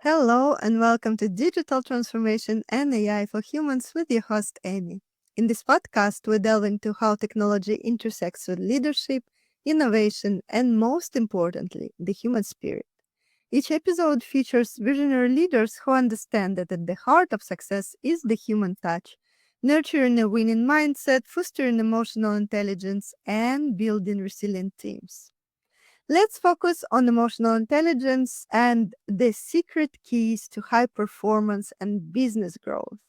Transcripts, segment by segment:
Hello and welcome to Digital Transformation and AI for Humans with your host, Amy. In this podcast, we delve into how technology intersects with leadership, innovation, and most importantly, the human spirit. Each episode features visionary leaders who understand that at the heart of success is the human touch, nurturing a winning mindset, fostering emotional intelligence, and building resilient teams. Let's focus on emotional intelligence and the secret keys to high performance and business growth.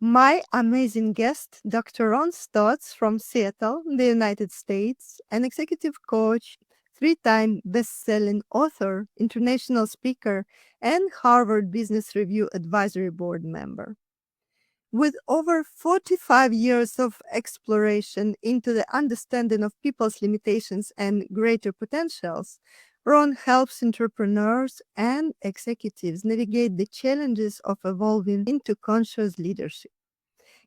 My amazing guest, Dr. Ron Stotts from Seattle, the United States, an executive coach, three-time best-selling author, international speaker, and Harvard Business Review Advisory Board member. With over 45 years of exploration into the understanding of people's limitations and greater potentials, Ron helps entrepreneurs and executives navigate the challenges of evolving into conscious leadership.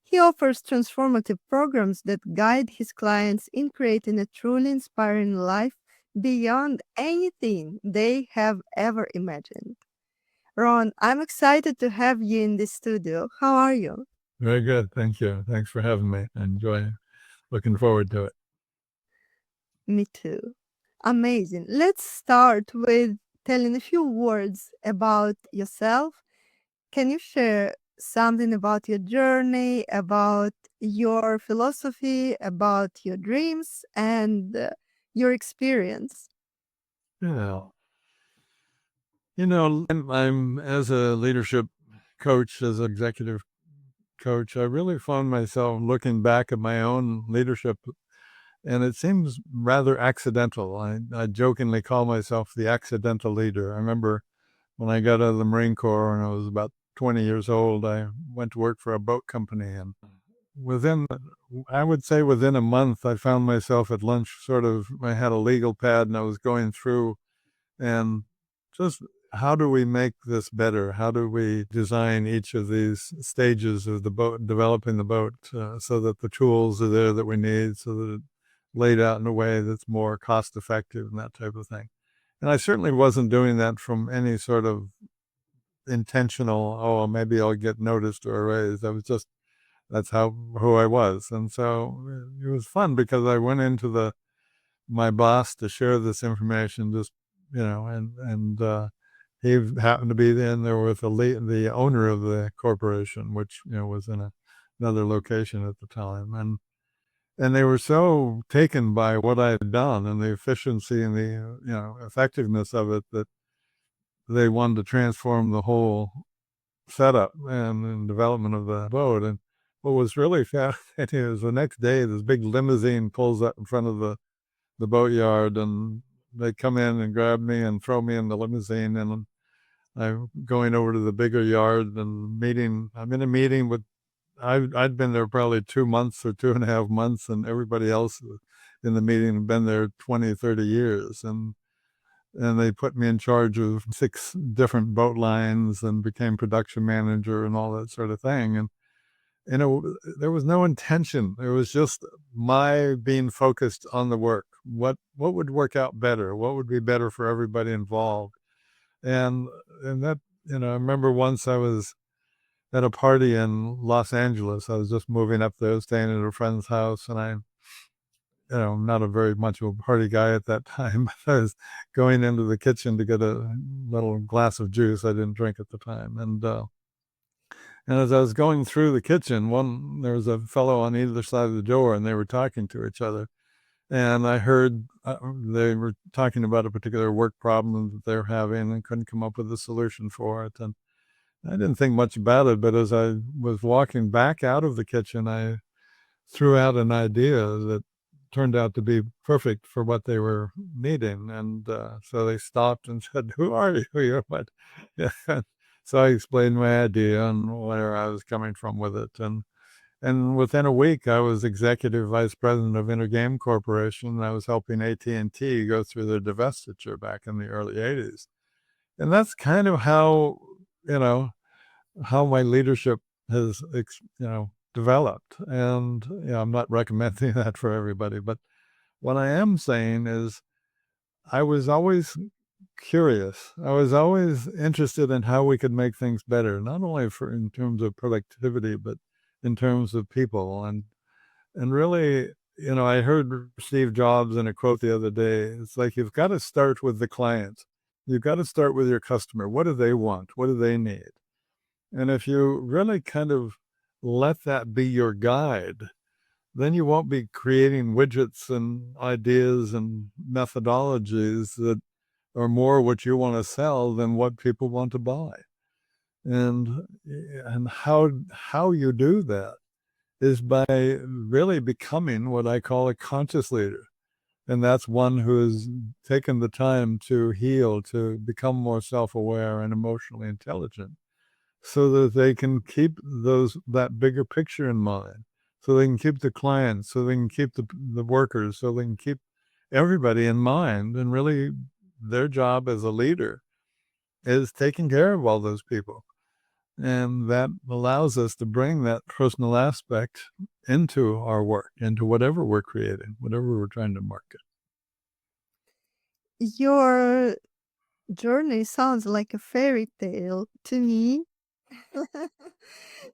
He offers transformative programs that guide his clients in creating a truly inspiring life beyond anything they have ever imagined. Ron, I'm excited to have you in the studio. How are you? Very good. Thank you. Thanks for having me. Looking forward to it. Me too. Amazing. Let's start with telling a few words about yourself. Can you share something about your journey, about your philosophy, about your dreams, and your experience? Yeah. I'm as a leadership coach, as an executive coach, I really found myself looking back at my own leadership, and it seems rather accidental. I jokingly call myself the accidental leader. I remember when I got out of the Marine Corps and I was about 20 years old, I went to work for a boat company, and I would say within a month, I found myself at lunch, I had a legal pad and I was going through and just how do we make this better? How do we design each of these stages of the boat, developing the boat, so that the tools are there that we need, so that it's laid out in a way that's more cost effective and that type of thing. And I certainly wasn't doing that from any sort of intentional, oh, maybe I'll get noticed or a raise. That's who I was. And so it was fun because I went into my boss to share this information, and he happened to be in there with the owner of the corporation, which was in another location at the time, and they were so taken by what I had done and the efficiency and the effectiveness of it that they wanted to transform the whole setup and development of the boat. And what was really fascinating is the next day, this big limousine pulls up in front of the boatyard, and they come in and grab me and throw me in the limousine, and I'm going over to the bigger yard and meeting. I'm in a meeting with, I'd been there probably 2 months or 2.5 months, and everybody else in the meeting had been there 20, 30 years. And they put me in charge of 6 different boat lines and became production manager and all that sort of thing. And there was no intention. It was just my being focused on the work. What would work out better? What would be better for everybody involved? And that, I remember once I was at a party in Los Angeles. I was just moving up there, staying at a friend's house, and I'm not a very much of a party guy at that time. I was going into the kitchen to get a little glass of juice. I didn't drink at the time, and as I was going through the kitchen, there was a fellow on either side of the door, and they were talking to each other. And I heard they were talking about a particular work problem that they're having and couldn't come up with a solution for it. And I didn't think much about it, but as I was walking back out of the kitchen, I threw out an idea that turned out to be perfect for what they were needing. And so they stopped and said, "Who are you? You're what?" Yeah. So I explained my idea and where I was coming from with it. And within a week, I was executive vice president of Intergame Corporation. And I was helping AT&T go through their divestiture back in the early 80s. And that's kind of how, how my leadership has, developed. And I'm not recommending that for everybody. But what I am saying is I was always curious. I was always interested in how we could make things better, not only in terms of productivity, but in terms of people. And really, I heard Steve Jobs in a quote the other day. It's like, you've got to start with the client. You've got to start with your customer. What do they want? What do they need? And if you really kind of let that be your guide, then you won't be creating widgets and ideas and methodologies that are more what you want to sell than what people want to buy. And how you do that is by really becoming what I call a conscious leader. And that's one who has taken the time to heal, to become more self-aware and emotionally intelligent, so that they can keep that bigger picture in mind, so they can keep the clients, so they can keep the workers, so they can keep everybody in mind. And really, their job as a leader is taking care of all those people. And that allows us to bring that personal aspect into our work, into whatever we're creating, whatever we're trying to market. Your journey sounds like a fairy tale to me.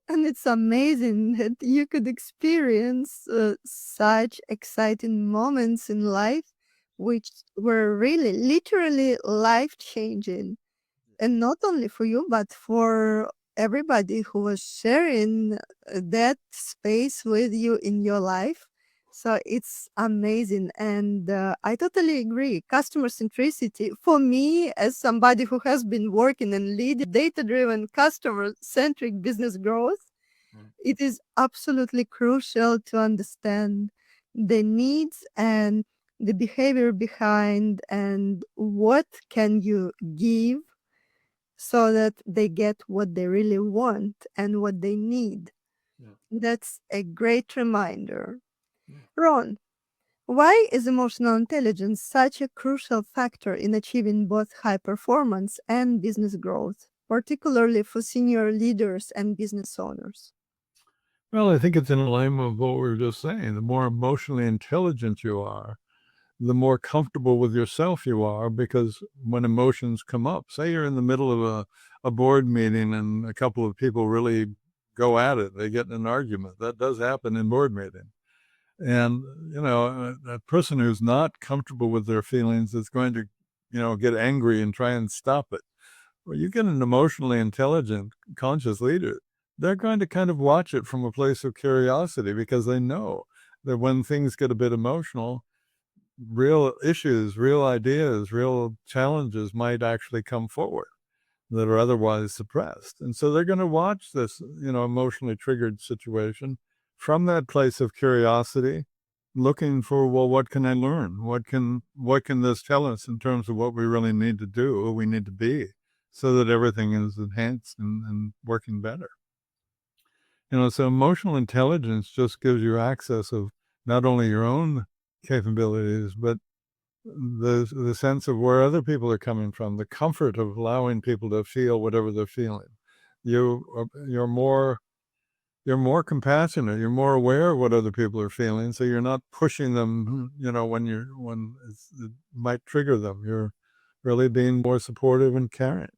And it's amazing that you could experience such exciting moments in life, which were really literally life changing. And not only for you, but for everybody who was sharing that space with you in your life. So it's amazing. And I totally agree. Customer centricity, for me, as somebody who has been working and leading data driven, customer centric business growth, it is absolutely crucial to understand the needs and the behavior behind and what can you give so that they get what they really want and what they need. Yeah. That's a great reminder. Yeah. Ron, why is emotional intelligence such a crucial factor in achieving both high performance and business growth, particularly for senior leaders and business owners? Well, I think it's in alignment with what we were just saying. The more emotionally intelligent you are, the more comfortable with yourself you are, because when emotions come up, say you're in the middle of a board meeting and a couple of people really go at it, they get in an argument. That does happen in board meeting. And, a person who's not comfortable with their feelings is going to, get angry and try and stop it. Well, you get an emotionally intelligent, conscious leader, they're going to kind of watch it from a place of curiosity, because they know that when things get a bit emotional, real issues, real ideas, real challenges might actually come forward that are otherwise suppressed. And so they're going to watch this, emotionally triggered situation from that place of curiosity, looking for, well, what can I learn? What can this tell us in terms of what we really need to do, who we need to be, so that everything is enhanced and working better. So emotional intelligence just gives you access of not only your own capabilities, but the sense of where other people are coming from, the comfort of allowing people to feel whatever they're feeling. You're more compassionate. You're more aware of what other people are feeling, so you're not pushing them. When it might trigger them. You're really being more supportive and caring,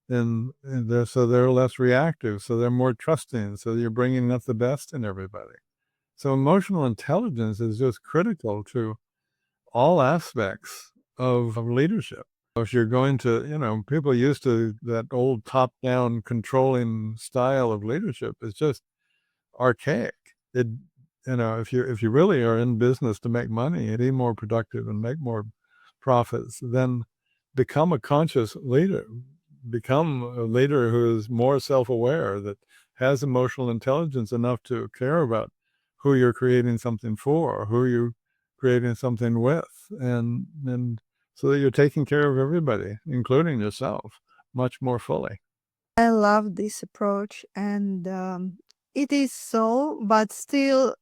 and they're less reactive. So they're more trusting. So you're bringing out the best in everybody. So emotional intelligence is just critical to all aspects of leadership. If you're going to, people used to that old top-down controlling style of leadership is just archaic. If you really are in business to make money and be more productive and make more profits, then become a conscious leader. Become a leader who is more self-aware, that has emotional intelligence enough to care about who you're creating something for, who you're creating something with, and so that you're taking care of everybody, including yourself, much more fully. I love this approach, and it is so, but still,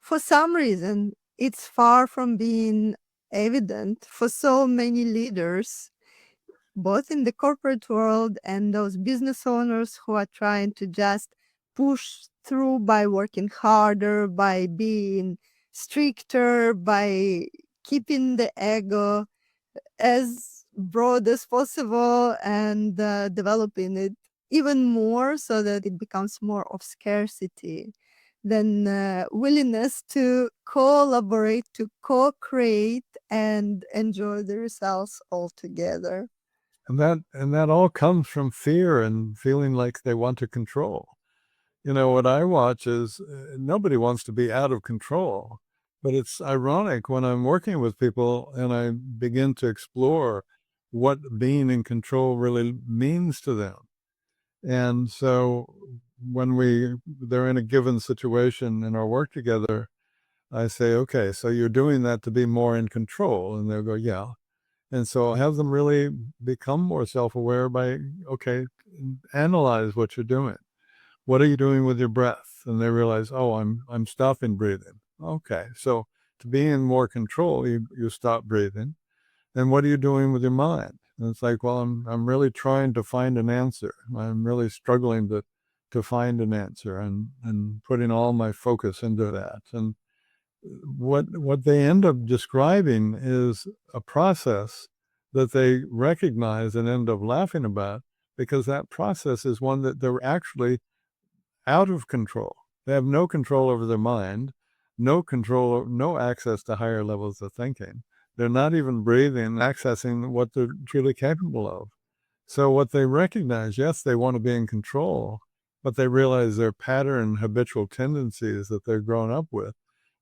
for some reason, it's far from being evident for so many leaders, both in the corporate world and those business owners who are trying to just push through by working harder, by being stricter, by keeping the ego as broad as possible and developing it even more so that it becomes more of scarcity than willingness to collaborate, to co-create and enjoy the results all together. And that all comes from fear and feeling like they want to control. What I watch is nobody wants to be out of control, but it's ironic when I'm working with people and I begin to explore what being in control really means to them. And so when they're in a given situation in our work together, I say, okay, so you're doing that to be more in control. And they'll go, yeah. And so I have them really become more self-aware by, okay, analyze what you're doing. What are you doing with your breath? And they realize, oh, I'm stopping breathing. Okay, so to be in more control, you stop breathing. And what are you doing with your mind? And it's like, well, I'm really trying to find an answer. I'm really struggling to find an answer and putting all my focus into that. And what they end up describing is a process that they recognize and end up laughing about, because that process is one that they're actually out of control. They have no control over their mind, no access to higher levels of thinking. They're not even breathing, accessing what they're truly capable of. So what they recognize, yes, they want to be in control, but they realize their pattern habitual tendencies that they're grown up with,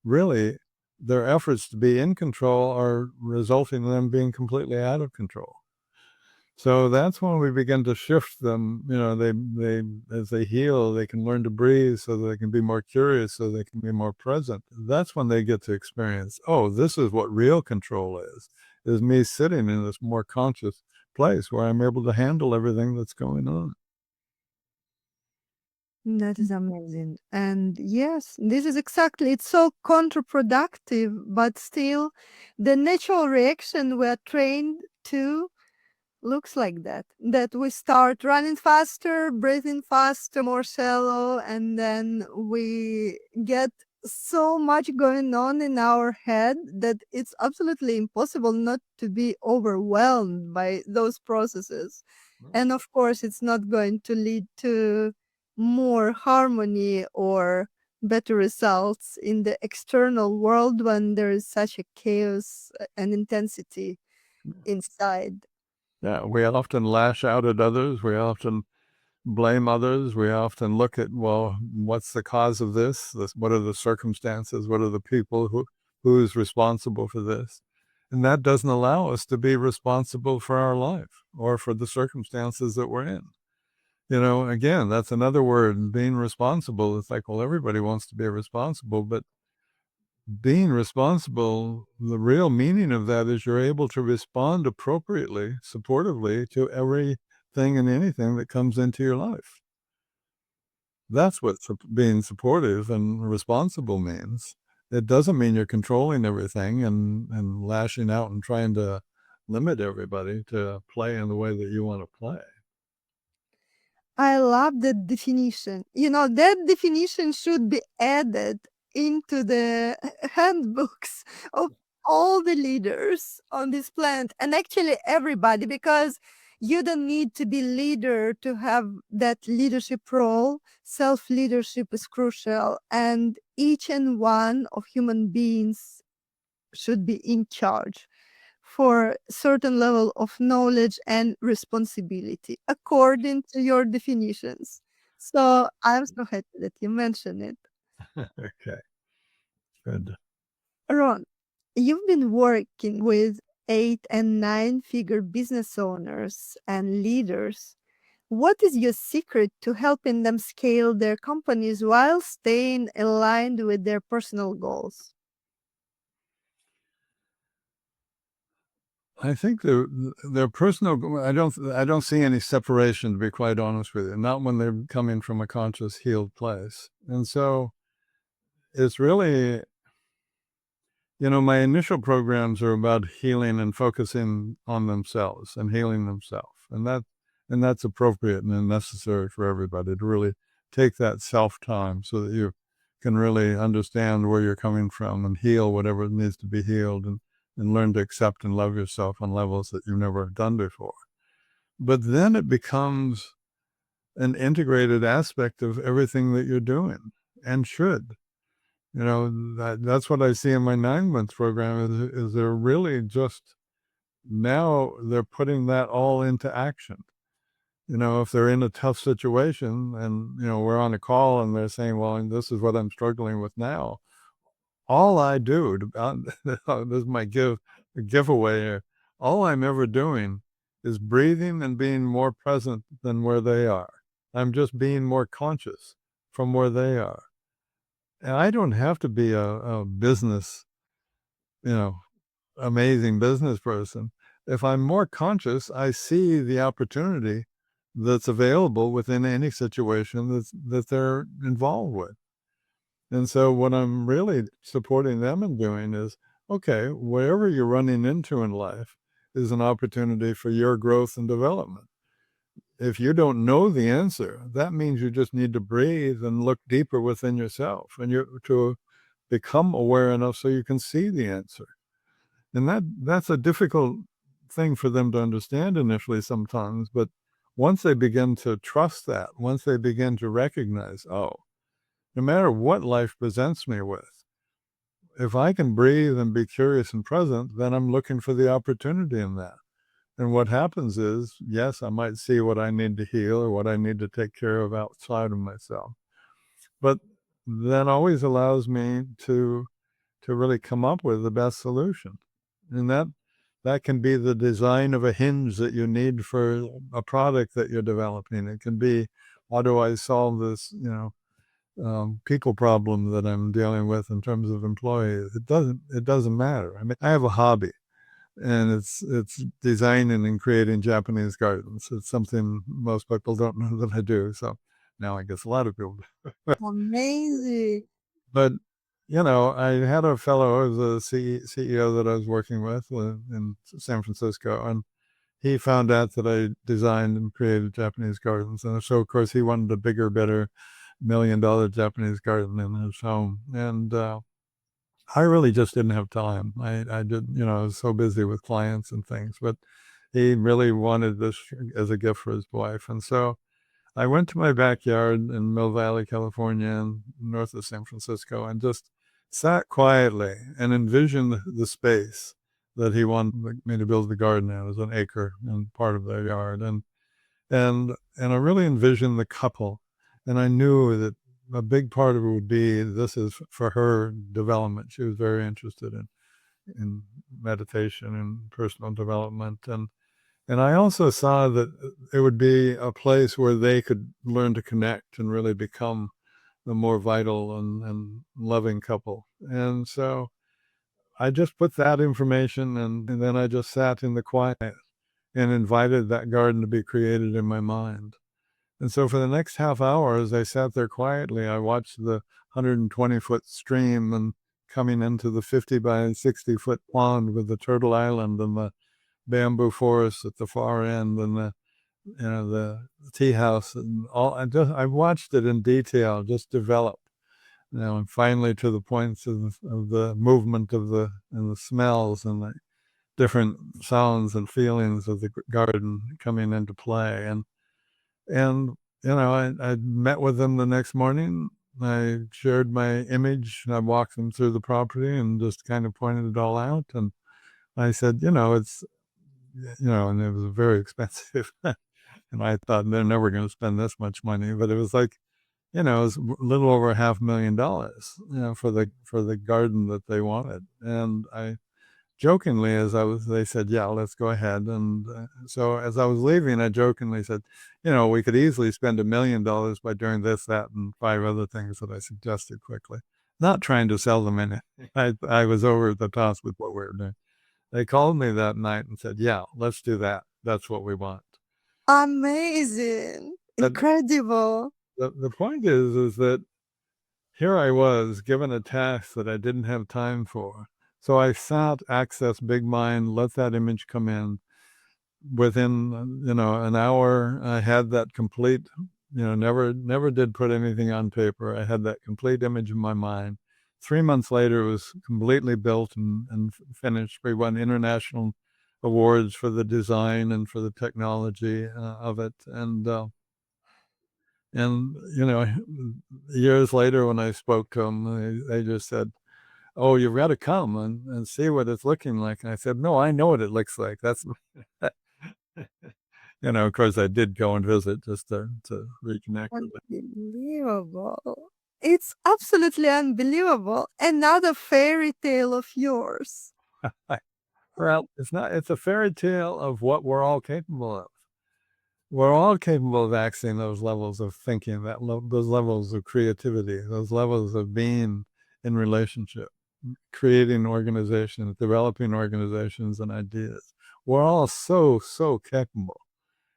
really, their efforts to be in control are resulting in them being completely out of control. So that's when we begin to shift them. They as they heal, they can learn to breathe so they can be more curious, so they can be more present. That's when they get to experience, oh, this is what real control is me sitting in this more conscious place where I'm able to handle everything that's going on. That is amazing. And yes, this is exactly, it's so counterproductive, but still the natural reaction we're trained to looks like that we start running faster, breathing faster, more shallow, and then we get so much going on in our head that it's absolutely impossible not to be overwhelmed by those processes. And of course it's not going to lead to more harmony or better results in the external world when there is such a chaos and intensity inside. Yeah, we often lash out at others. We often blame others. We often look at, well, what's the cause of this? What are the circumstances? What are the people who is responsible for this? And that doesn't allow us to be responsible for our life or for the circumstances that we're in. Again, that's another word, being responsible. It's like, well, everybody wants to be responsible, but being responsible, the real meaning of that is you're able to respond appropriately, supportively to everything and anything that comes into your life. That's what being supportive and responsible means. It doesn't mean you're controlling everything and lashing out and trying to limit everybody to play in the way that you want to play. I love that definition. That definition should be added into the handbooks of all the leaders on this planet and actually everybody, because you don't need to be leader to have that leadership role. Self leadership is crucial, and each and one of human beings should be in charge for certain level of knowledge and responsibility according to your definitions. So I'm so happy that you mentioned it. Okay, good. Ron, you've been working with 8 and 9 figure business owners and leaders. What is your secret to helping them scale their companies while staying aligned with their personal goals? I think their personal. I don't see any separation, to be quite honest with you. Not when they're coming from a conscious, healed place. And so it's really, my initial programs are about healing and focusing on themselves and healing themselves, and that's appropriate and necessary for everybody to really take that self time so that you can really understand where you're coming from and heal whatever needs to be healed, and and learn to accept and love yourself on levels that you've never done before. But then it becomes an integrated aspect of everything that you're doing and should. That's what I see in my 9-month program is they're really just now they're putting that all into action. If they're in a tough situation and, we're on a call and they're saying, well, this is what I'm struggling with now. All I do, this is my giveaway here. All I'm ever doing is breathing and being more present than where they are. I'm just being more conscious from where they are. And I don't have to be a business, amazing business person. If I'm more conscious, I see the opportunity that's available within any situation that they're involved with. And so what I'm really supporting them in doing is, okay, whatever you're running into in life is an opportunity for your growth and development. If you don't know the answer, that means you just need to breathe and look deeper within yourself and to become aware enough so you can see the answer. And that's a difficult thing for them to understand initially sometimes, but once they begin to trust that, once they begin to recognize, oh, no matter what life presents me with, if I can breathe and be curious and present, then I'm looking for the opportunity in that. And what happens is, yes, I might see what I need to heal or what I need to take care of outside of myself. But that always allows me to really come up with the best solution. And that can be the design of a hinge that you need for a product that you're developing. It can be, how do I solve this, people problem that I'm dealing with in terms of employees? It doesn't matter. I mean, I have a hobby, and it's designing and creating Japanese gardens. It's something most people don't know that I do. So now I guess a lot of people do. Amazing. But I had a fellow who was a CEO that I was working with in San Francisco, and he found out that I designed and created Japanese gardens. And so, of course, he wanted a bigger, better $1 million Japanese garden in his home. And I really just didn't have time. I did, I was so busy with clients and things, but he really wanted this as a gift for his wife. And so I went to my backyard in Mill Valley, California, north of San Francisco, and just sat quietly and envisioned the space that he wanted me to build the garden in. It was an acre and part of their yard. And I really envisioned the couple. And I knew that a big part of it would be, this is for her development. She was very interested in meditation and personal development. And I also saw that it would be a place where they could learn to connect and really become the more vital and loving couple. And so I just put that information, and then I just sat in the quiet and invited that garden to be created in my mind. And so for the next half hour, as I sat there quietly, I watched the 120-foot stream and coming into the 50 by 60-foot pond with the turtle island and the bamboo forest at the far end and the tea house and all. I watched it in detail, just develop. And finally to the points of the movement of the smells and the different sounds and feelings of the garden coming into play. And I met with them the next morning. I shared my image and I walked them through the property and just kind of pointed it all out. And I said, it's, and it was very expensive. And I thought they're never going to spend this much money, but it was like, it was a little over $500,000, for the garden that they wanted. And I jokingly, they said, yeah, let's go ahead. And so as I was leaving, I jokingly said, we could easily spend $1 million by doing this, that, and 5 other things that I suggested quickly. Not trying to sell them anything. I was over the top with what we were doing. They called me that night and said, yeah, let's do that. That's what we want. Amazing. But Incredible. the point is that here I was given a task that I didn't have time for. So I sat, access big mind, let that image come in. Within, an hour, I had that complete, never did put anything on paper. I had that complete image in my mind, 3 months later, it was completely built and finished. We won international awards for the design and for the technology of it. And years later, when I spoke to them, they just said, "Oh, you've got to come and see what it's looking like." And I said, "No, I know what it looks like. That's," of course, I did go and visit just to reconnect with it. Unbelievable. It's absolutely unbelievable. Another fairy tale of yours. Well, it's a fairy tale of what we're all capable of. We're all capable of accessing those levels of thinking, those levels of creativity, those levels of being in relationship, creating organizations, developing organizations and ideas. We're all so, so capable.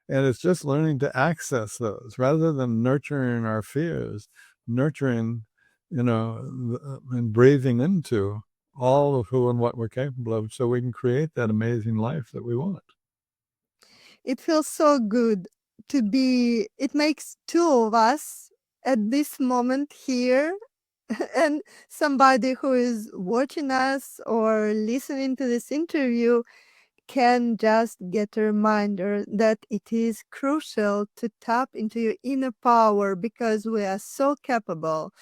And it's just learning to access those rather than nurturing our fears, nurturing, and breathing into all of who and what we're capable of so we can create that amazing life that we want. It feels so good to be, it makes two of us at this moment here and somebody who is watching us or listening to this interview can just get a reminder that it is crucial to tap into your inner power because we are so capable.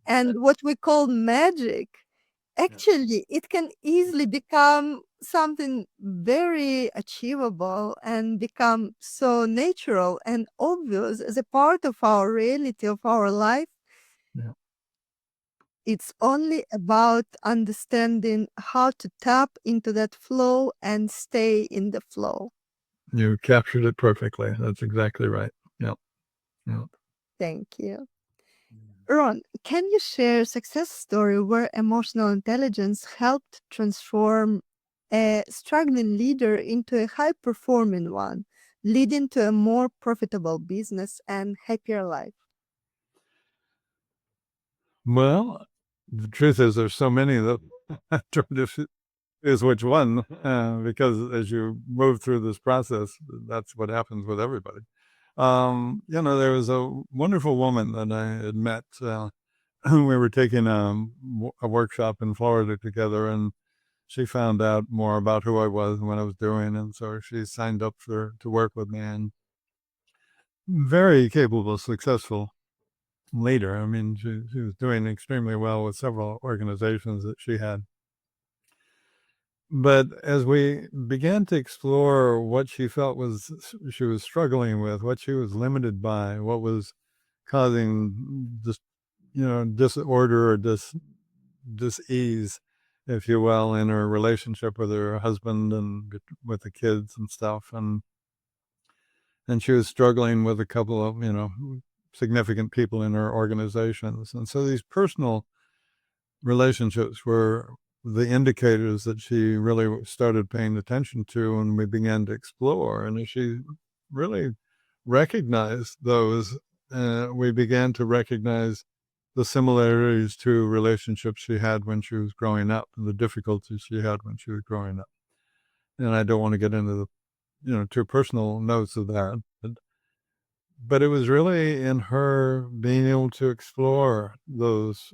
And what we call magic, actually, it can easily become something very achievable and become so natural and obvious as a part of our reality, of our life. Yeah. It's only about understanding how to tap into that flow and stay in the flow. You captured it perfectly. That's exactly right. Yep. Yep. Thank you. Ron, can you share a success story where emotional intelligence helped transform a struggling leader into a high performing one, leading to a more profitable business and happier life? Well, the truth is there's so many that is which one, because as you move through this process, that's what happens with everybody. There was a wonderful woman that I had met. We were taking a workshop in Florida together, and she found out more about who I was and what I was doing, and so she signed up to work with me. And very capable, successful leader. I mean, she was doing extremely well with several organizations that she had. But as we began to explore what she felt she was struggling with, what she was limited by, what was causing this, disorder or dis-ease, if you will, in her relationship with her husband and with the kids and stuff, and she was struggling with a couple of significant people in her organizations, and so these personal relationships were the indicators that she really started paying attention to, and we began to explore. And as she really recognized those, we began to recognize the similarities to relationships she had when she was growing up and the difficulties she had when she was growing up. And I don't want to get into the too personal notes of that, but it was really in her being able to explore those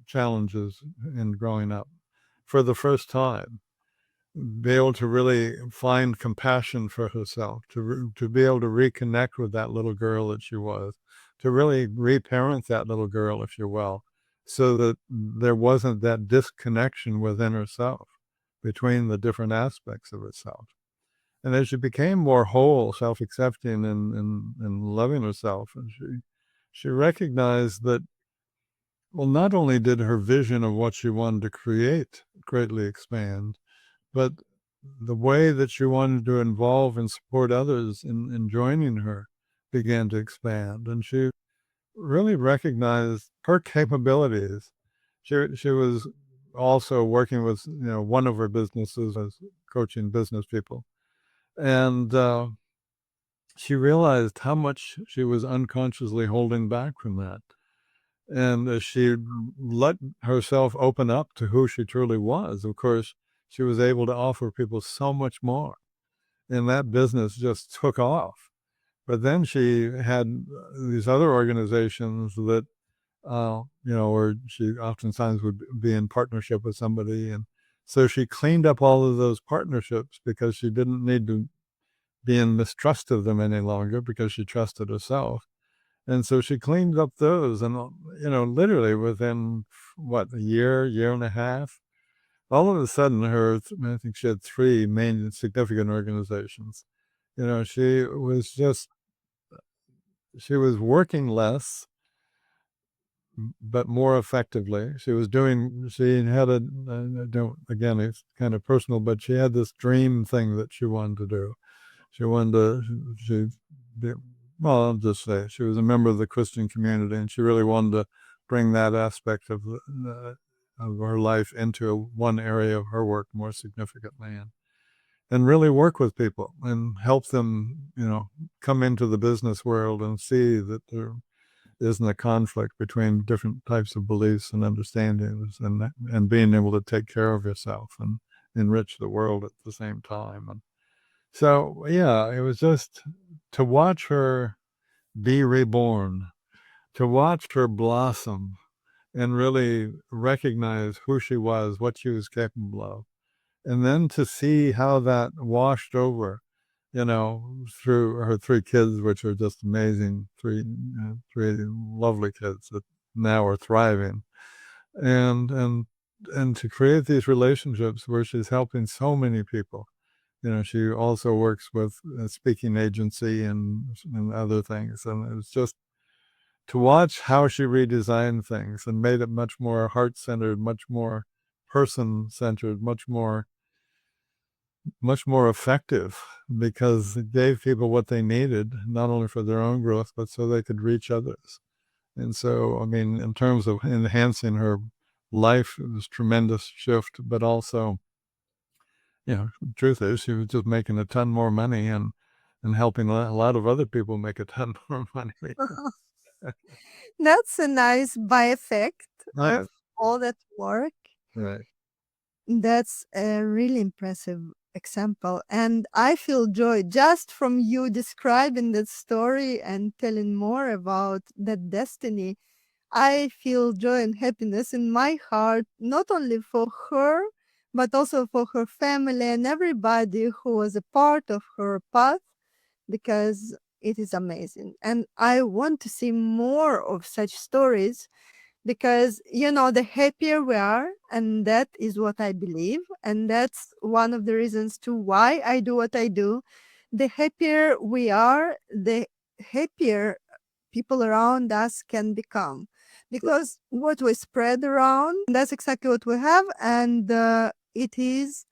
challenges in growing up for the first time, be able to really find compassion for herself, to be able to reconnect with that little girl that she was, to really reparent that little girl, if you will, so that there wasn't that disconnection within herself between the different aspects of herself. And as she became more whole, self-accepting and loving herself, and she recognized that, well, not only did her vision of what she wanted to create greatly expand, but the way that she wanted to involve and support others in joining her began to expand. And she really recognized her capabilities. She was also working with one of her businesses as coaching business people. And she realized how much she was unconsciously holding back from that. And as she let herself open up to who she truly was, of course, she was able to offer people so much more. And that business just took off. But then she had these other organizations that or she oftentimes would be in partnership with somebody. And so she cleaned up all of those partnerships because she didn't need to be in mistrust of them any longer because she trusted herself. And so she cleaned up those. And, literally within, a year and a half, all of a sudden I think she had 3 main significant organizations. She was working less, but more effectively. She had again, it's kind of personal, but she had this dream thing that she wanted to do. She wanted to, I'll just say she was a member of the Christian community, and she really wanted to bring that aspect of her life into one area of her work more significantly, and really work with people and help them, come into the business world and see that there isn't a conflict between different types of beliefs and understandings, and being able to take care of yourself and enrich the world at the same time. And so, yeah, it was just to watch her be reborn, to watch her blossom and really recognize who she was, what she was capable of, and then to see how that washed over, through her 3 kids, which are just amazing, three lovely kids that now are thriving, and to create these relationships where she's helping so many people. She also works with a speaking agency and other things, and it was just to watch how she redesigned things and made it much more heart-centered, much more person-centered, much more effective, because it gave people what they needed, not only for their own growth, but so they could reach others. And so, I mean, in terms of enhancing her life, it was a tremendous shift, but also, the truth is she was just making a ton more money and helping a lot of other people make a ton more money. That's a nice by-effect Right. of all that work. Right. That's a really impressive example. And I feel joy just from you describing that story and telling more about that destiny. I feel joy and happiness in my heart, not only for her, but also for her family and everybody who was a part of her path, because it is amazing. And I want to see more of such stories because, the happier we are, and that is what I believe, and that's one of the reasons to why I do what I do. The happier we are, the happier people around us can become, because what we spread around, that's exactly what we have, and it is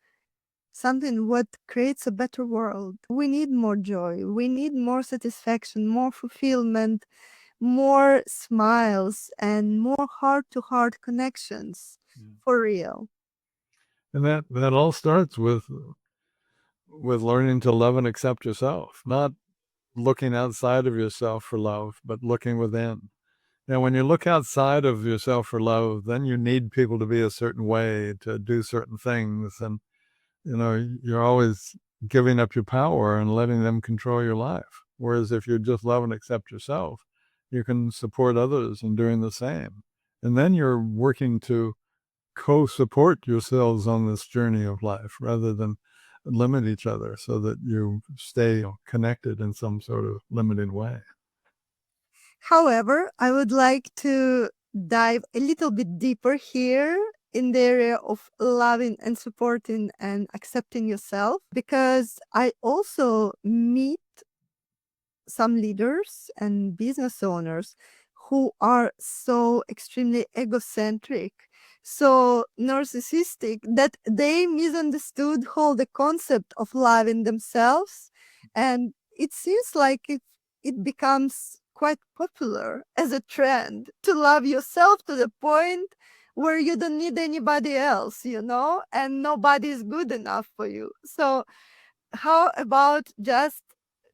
something what creates a better world. We need more joy, we need more satisfaction, more fulfillment, more smiles, and more heart-to-heart connections. For real. And that all starts with learning to love and accept yourself, not looking outside of yourself for love, but looking within. When you look outside of yourself for love, then you need people to be a certain way, to do certain things, and you're always giving up your power and letting them control your life. Whereas if you just love and accept yourself, you can support others in doing the same. And then you're working to co-support yourselves on this journey of life rather than limit each other, so that you stay connected in some sort of limiting way. However, I would like to dive a little bit deeper here in the area of loving and supporting and accepting yourself, because I also meet some leaders and business owners who are so extremely egocentric, so narcissistic, that they misunderstood whole the concept of loving themselves. And it seems like it becomes quite popular as a trend to love yourself to the point where you don't need anybody else, and nobody is good enough for you. So how about just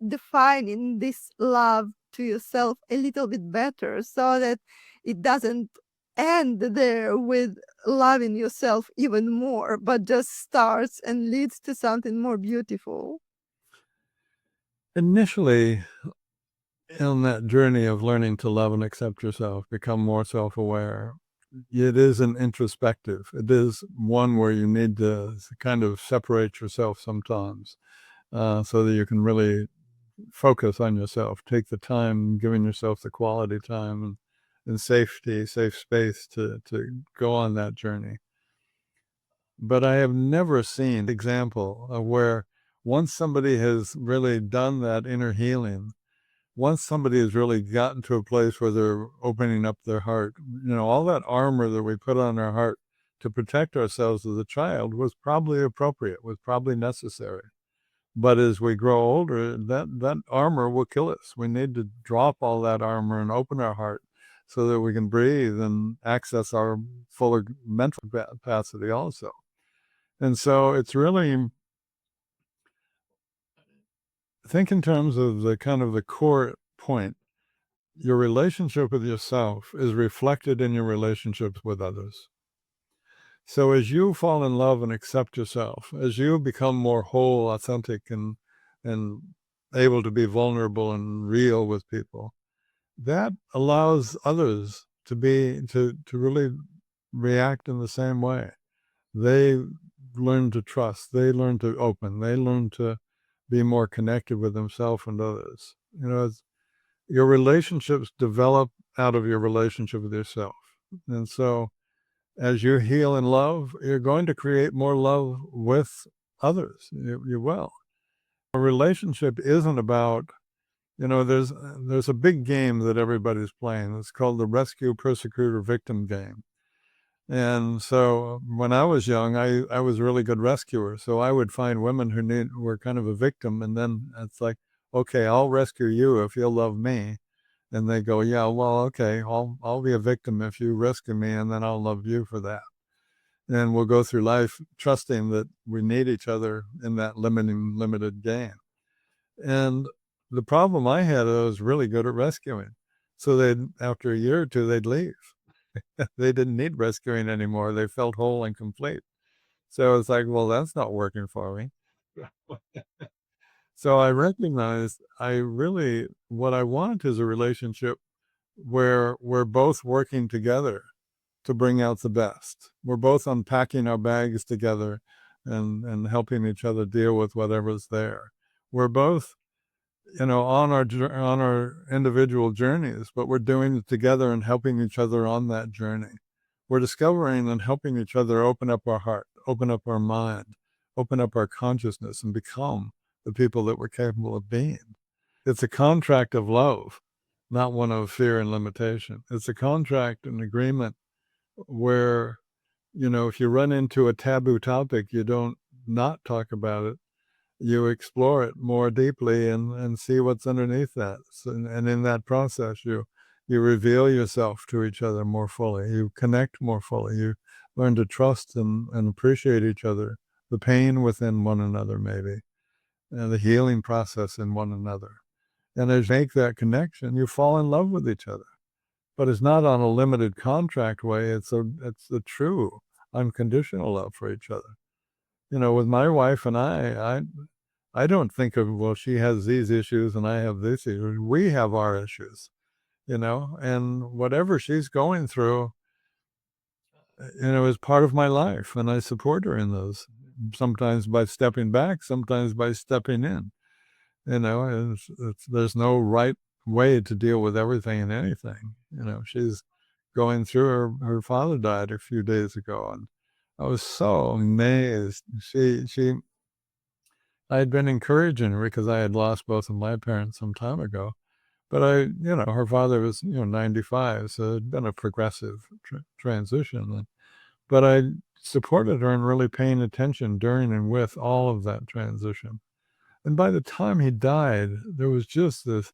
defining this love to yourself a little bit better, so that it doesn't end there with loving yourself even more, but just starts and leads to something more beautiful? Initially, in that journey of learning to love and accept yourself, become more self-aware, it is an introspective. It is one where you need to kind of separate yourself sometimes, so that you can really focus on yourself, take the time, giving yourself the quality time and safety, safe space to go on that journey. But I have never seen an example of where once somebody has really done that inner healing, once somebody has really gotten to a place where they're opening up their heart, all that armor that we put on our heart to protect ourselves as a child was probably appropriate, was probably necessary. But as we grow older, that armor will kill us. We need to drop all that armor and open our heart so that we can breathe and access our fuller mental capacity also. And so it's really, think in terms of the kind of the core point. Your relationship with yourself is reflected in your relationships with others. So as you fall in love and accept yourself, as you become more whole, authentic, and able to be vulnerable and real with people, that allows others to really react in the same way. They learn to trust, they learn to open, they learn to be more connected with themselves and others. Your relationships develop out of your relationship with yourself. And so as you heal in love, you're going to create more love with others. You will. A relationship isn't about, there's a big game that everybody's playing. It's called the rescue, persecutor, victim game. And so when I was young, I was a really good rescuer. So I would find women who were kind of a victim. And then it's like, okay, I'll rescue you if you'll love me. And they go, yeah, well, okay, I'll be a victim if you rescue me, and then I'll love you for that. And we'll go through life trusting that we need each other in that limited game. And the problem I had, I was really good at rescuing. So after a year or two, they'd leave. They didn't need rescuing anymore. They felt whole and complete. So it's like, well, that's not working for me. So I recognized what I want is a relationship where we're both working together to bring out the best. We're both unpacking our bags together and helping each other deal with whatever's there. We're both, on our individual journeys, but we're doing it together and helping each other on that journey. We're discovering and helping each other open up our heart, open up our mind, open up our consciousness, and become the people that we're capable of being. It's a contract of love, not one of fear and limitation. It's a contract, an agreement where, if you run into a taboo topic, you don't not talk about it. You explore it more deeply and see what's underneath that. And in that process, you reveal yourself to each other more fully. You connect more fully. You learn to trust and appreciate each other, the pain within one another, maybe, and the healing process in one another. And as you make that connection, you fall in love with each other. But it's not on a limited contract way. It's the true unconditional love for each other. With my wife and I don't think of, well, she has these issues and I have these issues. We have our issues, and whatever she's going through, is part of my life, and I support her in those, sometimes by stepping back, sometimes by stepping in. There's no right way to deal with everything and anything. She's going through her father died a few days ago, and I was so amazed. I had been encouraging her because I had lost both of my parents some time ago. But her father was, 95, so it had been a progressive transition. But I supported her in really paying attention during and with all of that transition. And by the time he died, there was just this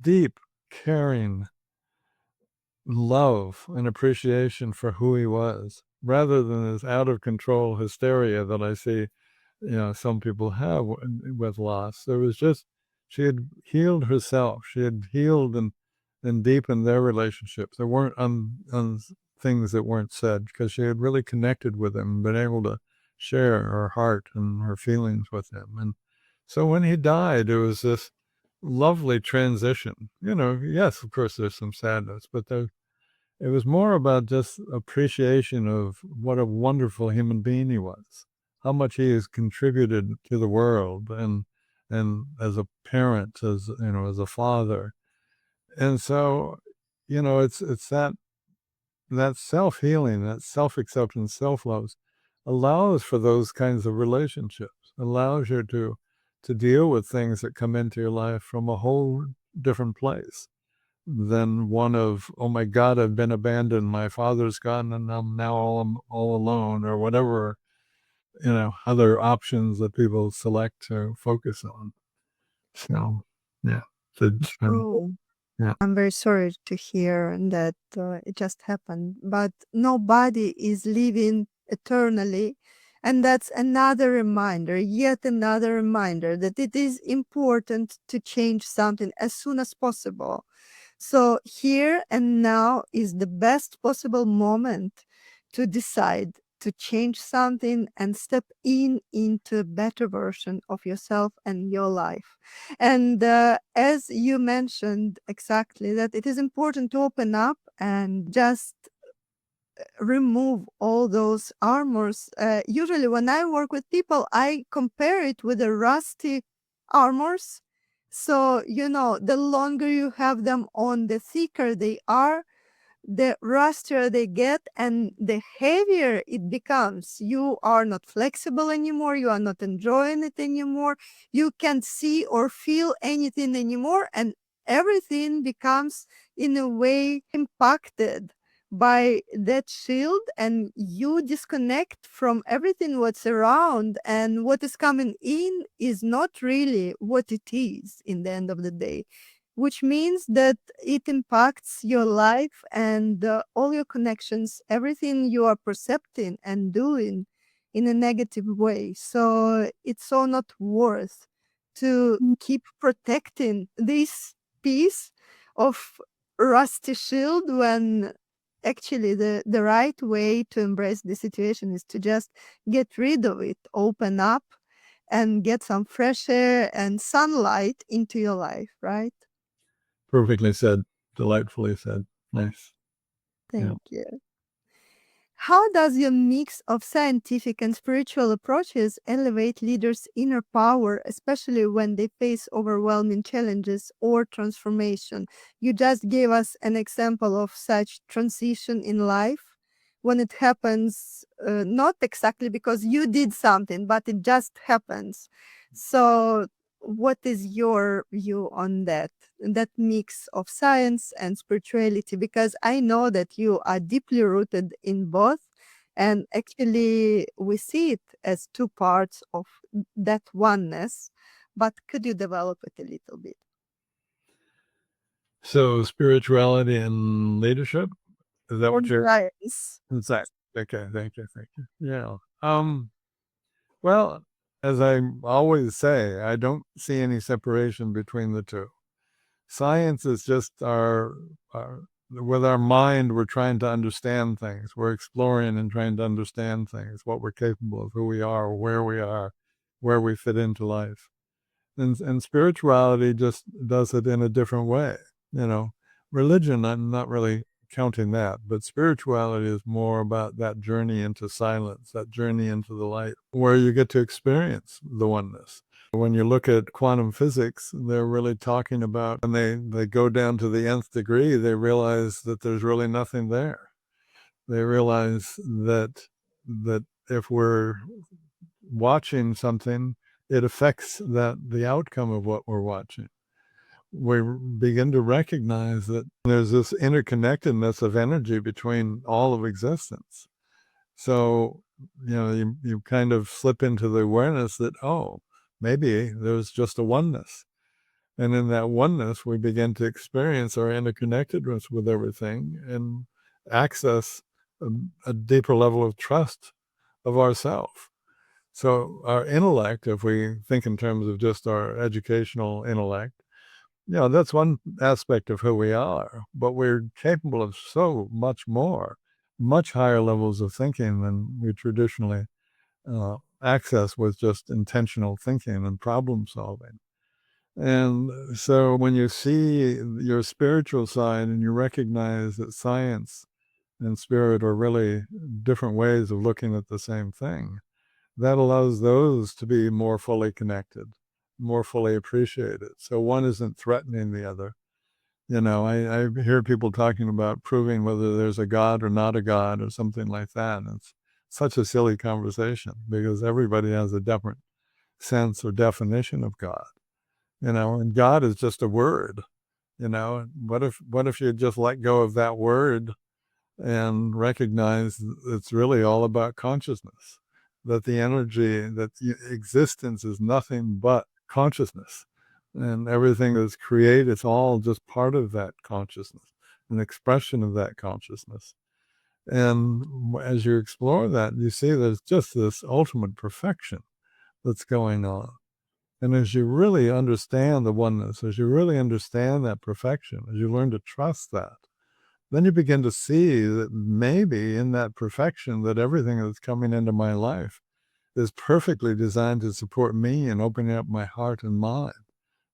deep, caring love and appreciation for who he was, rather than this out of control hysteria that I see, some people have with loss. There was just, she had healed herself. She had healed and deepened their relationships. There weren't things that weren't said, because she had really connected with him and been able to share her heart and her feelings with him. And so when he died, it was this lovely transition. Yes, of course, there's some sadness, but it was more about just appreciation of what a wonderful human being he was, how much he has contributed to the world, and as a parent, as a father. And so, it's that self-healing, that self-acceptance, self-love allows for those kinds of relationships, allows you to deal with things that come into your life from a whole different place than one of, oh my God, I've been abandoned, my father's gone, and I'm now all alone, or whatever, other options that people select to focus on. So, yeah. True. Yeah. I'm very sorry to hear that it just happened, but nobody is living eternally. And that's another reminder, yet another reminder that it is important to change something as soon as possible. So, here and now is the best possible moment to decide to change something and step into a better version of yourself and your life. And as you mentioned exactly, that it is important to open up and just remove all those armors. Usually, when I work with people, I compare it with the rusty armors. So, the longer you have them on, the thicker they are, the rustier they get, and the heavier it becomes. You are not flexible anymore. You are not enjoying it anymore. You can't see or feel anything anymore. And everything becomes, in a way, impacted by that shield, and you disconnect from everything what's around, and what is coming in is not really what it is in the end of the day, which means that it impacts your life and all your connections, everything you are percepting and doing in a negative way. So it's so not worth to keep protecting this piece of rusty shield, when actually the right way to embrace the situation is to just get rid of it, open up, and get some fresh air and sunlight into your life, right? Perfectly said. Delightfully said. Nice. Yeah. Thank you. How does your mix of scientific and spiritual approaches elevate leaders' inner power, especially when they face overwhelming challenges or transformation? You just gave us an example of such transition in life when it happens, not exactly because you did something, but it just happens. So, what is your view on that mix of science and spirituality? Because I know that you are deeply rooted in both, and actually we see it as two parts of that oneness. But could you develop it a little bit? So spirituality and leadership, is that what And you're science. inside? Okay, thank you, thank you. Yeah. Well, as I always say, I don't see any separation between the two. Science is just our with our mind, we're trying to understand things. We're exploring and trying to understand things, what we're capable of, who we are, where we fit into life. And spirituality just does it in a different way. Religion, I'm not really counting that, but spirituality is more about that journey into silence, that journey into the light, where you get to experience the oneness. When you look at quantum physics, they're really talking about, and they go down to the nth degree, they realize that there's really nothing there. They realize that if we're watching something, it affects the outcome of what we're watching. We begin to recognize that there's this interconnectedness of energy between all of existence. So, you kind of slip into the awareness that, oh, maybe there's just a oneness. And in that oneness, we begin to experience our interconnectedness with everything and access a deeper level of trust of ourself. So our intellect, if we think in terms of just our educational intellect, that's one aspect of who we are, but we're capable of so much more, much higher levels of thinking than we traditionally access with just intentional thinking and problem solving. And so when you see your spiritual side and you recognize that science and spirit are really different ways of looking at the same thing, that allows those to be more fully connected, more fully appreciated. So one isn't threatening the other. I hear people talking about proving whether there's a God or not a God or something like that. And it's such a silly conversation because everybody has a different sense or definition of God, and God is just a word. What if you just let go of that word and recognize it's really all about consciousness, that the energy, that existence is nothing but consciousness, and everything that's created is all just part of that consciousness, an expression of that consciousness. And as you explore that, you see there's just this ultimate perfection that's going on. And as you really understand the oneness, as you really understand that perfection, as you learn to trust that, then you begin to see that maybe in that perfection, that everything that's coming into my life is perfectly designed to support me in opening up my heart and mind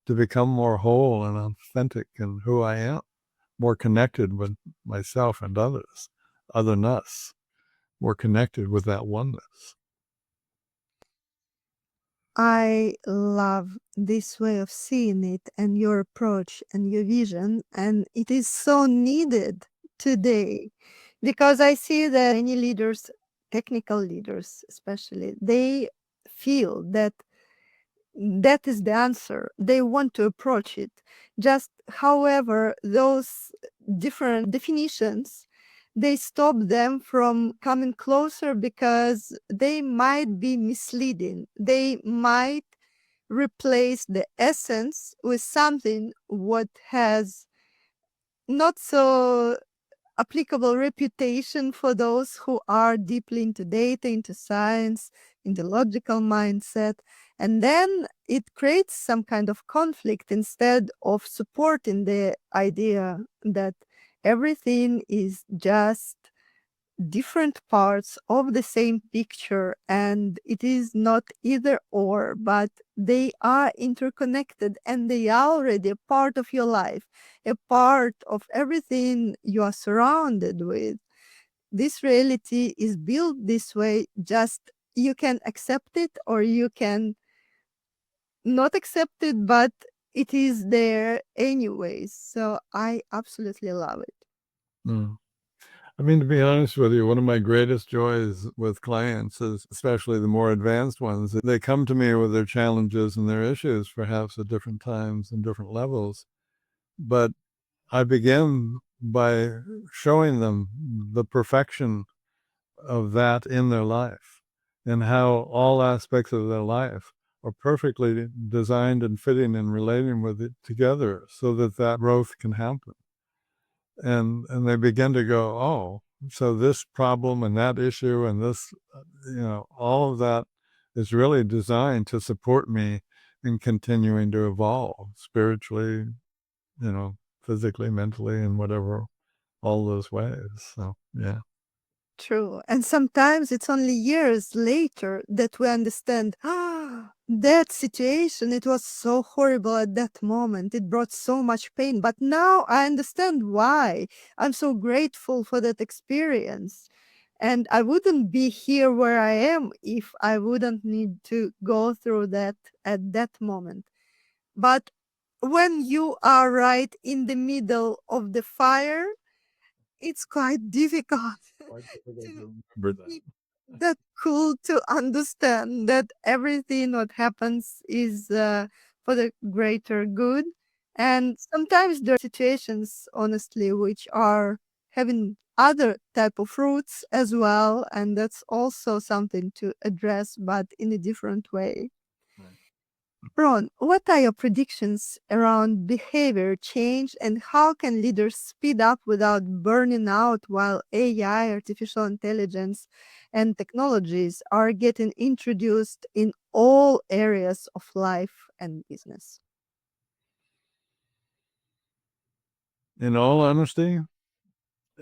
to become more whole and authentic in who I am, more connected with myself and others, other than us, more connected with that oneness. I love this way of seeing it and your approach and your vision, and it is so needed today because I see that many leaders, technical leaders especially, they feel that that is the answer. They want to approach it. Just, however, those different definitions, they stop them from coming closer because they might be misleading. They might replace the essence with something what has not so applicable reputation for those who are deeply into data, into science, into logical mindset. And then it creates some kind of conflict instead of supporting the idea that everything is just different parts of the same picture and it is not either or, but they are interconnected and they are already a part of your life, a part of everything you are surrounded with. This reality is built this way, just you can accept it or you can not accept it, but it is there anyways. So I absolutely love it. Mm. I mean, to be honest with you, one of my greatest joys with clients is, especially the more advanced ones, they come to me with their challenges and their issues, perhaps at different times and different levels. But I begin by showing them the perfection of that in their life and how all aspects of their life are perfectly designed and fitting and relating with it together so that that growth can happen. And they begin to go, oh, so this problem and that issue and this, all of that is really designed to support me in continuing to evolve spiritually, physically, mentally, in whatever, all those ways. So, yeah. True. And sometimes it's only years later that we understand, that situation, it was so horrible at that moment. It brought so much pain. But now I understand why. I'm so grateful for that experience. And I wouldn't be here where I am if I wouldn't need to go through that at that moment. But when you are right in the middle of the fire, it's quite difficult Quite difficult to to remember that. keep that cool, to understand that everything what happens is for the greater good. And sometimes there are situations, honestly, which are having other type of roots as well, and that's also something to address, but in a different way. Right. Ron, what are your predictions around behavior change and how can leaders speed up without burning out while AI, artificial intelligence, and technologies are getting introduced in all areas of life and business? In all honesty,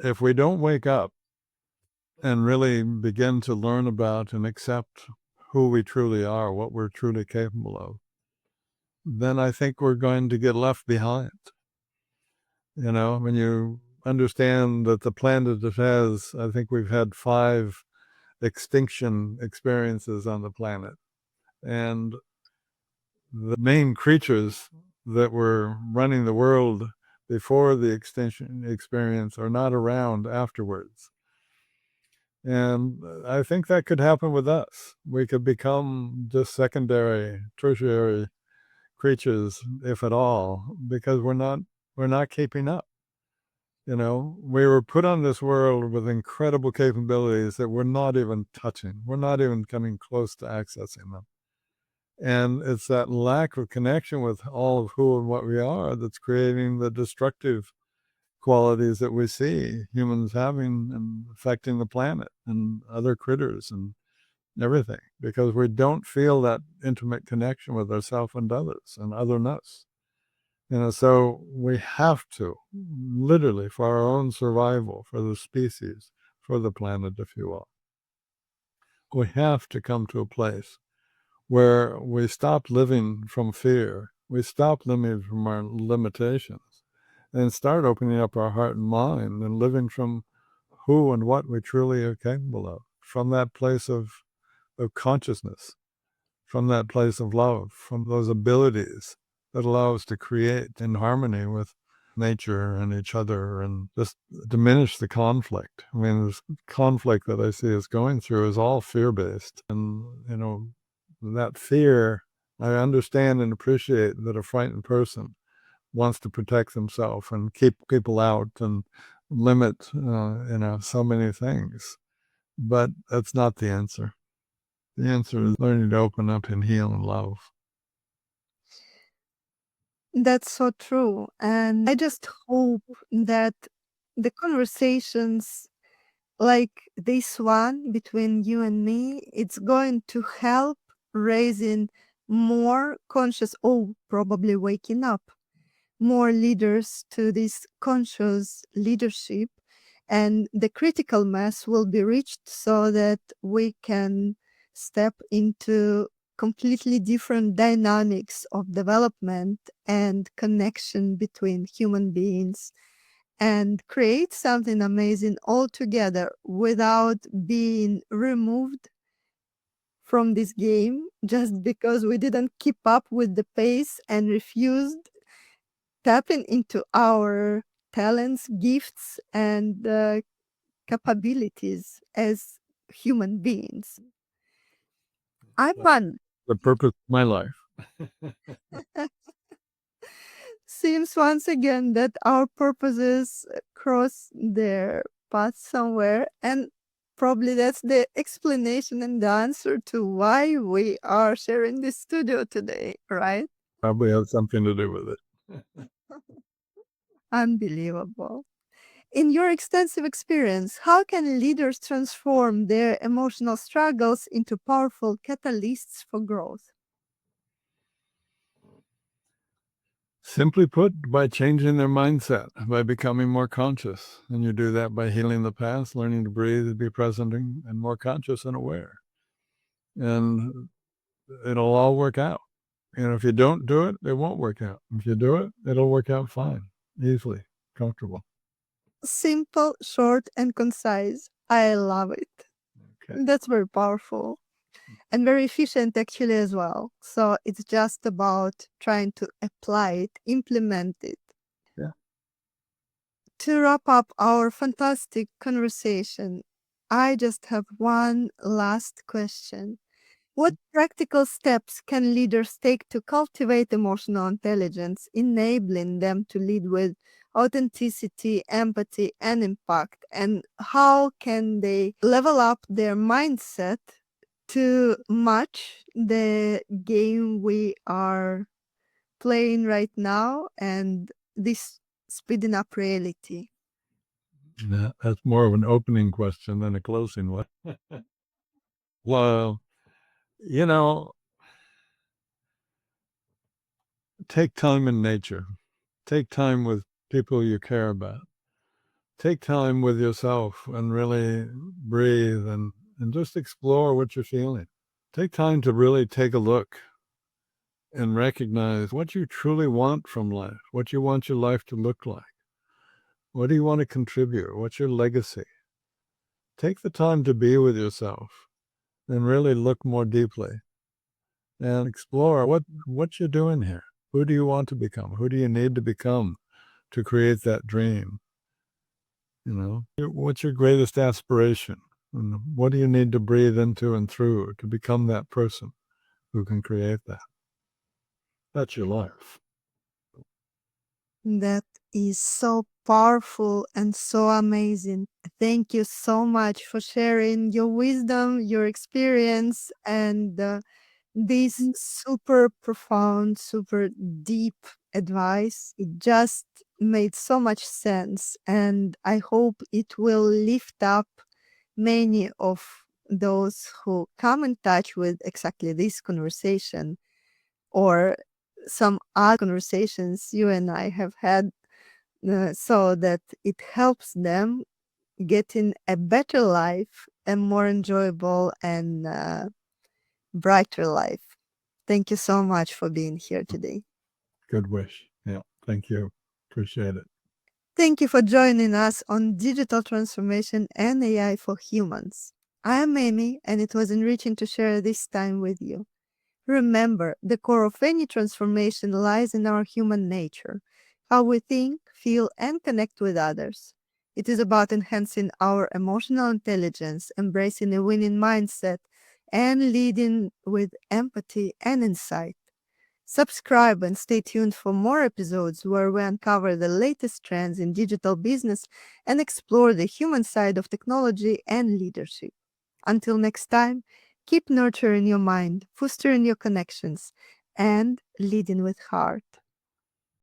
if we don't wake up and really begin to learn about and accept who we truly are, what we're truly capable of, then I think we're going to get left behind. When you understand that the planet has, I think we've had 5 extinction experiences on the planet. And the main creatures that were running the world before the extinction experience are not around afterwards. And I think that could happen with us. We could become just secondary, tertiary creatures, if at all, because we're not keeping up. We were put on this world with incredible capabilities that we're not even touching. We're not even coming close to accessing them. And it's that lack of connection with all of who and what we are that's creating the destructive qualities that we see humans having and affecting the planet and other critters and everything, because we don't feel that intimate connection with ourselves and others and otherness. So we have to, literally, for our own survival, for the species, for the planet, if you will, we have to come to a place where we stop living from fear, we stop living from our limitations, and start opening up our heart and mind and living from who and what we truly are capable of, from that place of consciousness, from that place of love, from those abilities that allow us to create in harmony with nature and each other and just diminish the conflict. I mean, this conflict that I see us going through is all fear-based. And, that fear, I understand and appreciate that a frightened person wants to protect himself and keep people out and limit, so many things. But that's not the answer. The answer is learning to open up and heal and love. That's so true. And I just hope that the conversations like this one between you and me, it's going to help raising more conscious, oh, probably waking up more leaders to this conscious leadership, and the critical mass will be reached so that we can step into completely different dynamics of development and connection between human beings and create something amazing all together without being removed from this game just because we didn't keep up with the pace and refused tapping into our talents, gifts, and capabilities as human beings. I wonder, The purpose of my life. seems once again that our purposes cross their paths somewhere, and probably that's the explanation and the answer to why we are sharing this studio today, right? Probably has something to do with it. Unbelievable. In your extensive experience, how can leaders transform their emotional struggles into powerful catalysts for growth? Simply put, by changing their mindset, by becoming more conscious. And you do that by healing the past, learning to breathe, be present, and more conscious and aware. And it'll all work out. If you don't do it, it won't work out. If you do it, it'll work out fine, easily, comfortable. Simple, short, and concise. I love it. Okay. That's very powerful and very efficient, actually, as well. So it's just about trying to apply it, implement it. Yeah. To wrap up our fantastic conversation, I just have one last question. What practical steps can leaders take to cultivate emotional intelligence, enabling them to lead with authenticity, empathy, and impact? And how can they level up their mindset to match the game we are playing right now and this speeding up reality? Yeah, that's more of an opening question than a closing one. Well, take time in nature. Take time with people you care about. Take time with yourself and really breathe and just explore what you're feeling. Take time to really take a look and recognize what you truly want from life, what you want your life to look like. What do you want to contribute? What's your legacy? Take the time to be with yourself and really look more deeply and explore what you're doing here. Who do you want to become? Who do you need to become to create that dream? What's your greatest aspiration? And what do you need to breathe into and through to become that person who can create that? That's your life. That is so powerful and so amazing. Thank you so much for sharing your wisdom, your experience, and this super profound, super deep advice. It just made so much sense, and I hope it will lift up many of those who come in touch with exactly this conversation or some other conversations you and I have had, so that it helps them get in a better life, a more enjoyable and brighter life. Thank you so much for being here today. Good wish. Yeah. Thank you. Appreciate it. Thank you for joining us on Digital Transformation and AI for Humans. I am Amy, and it was enriching to share this time with you. Remember, the core of any transformation lies in our human nature, how we think, feel, and connect with others. It is about enhancing our emotional intelligence, embracing a winning mindset, and leading with empathy and insight. Subscribe and stay tuned for more episodes where we uncover the latest trends in digital business and explore the human side of technology and leadership. Until next time, keep nurturing your mind, fostering your connections, and leading with heart.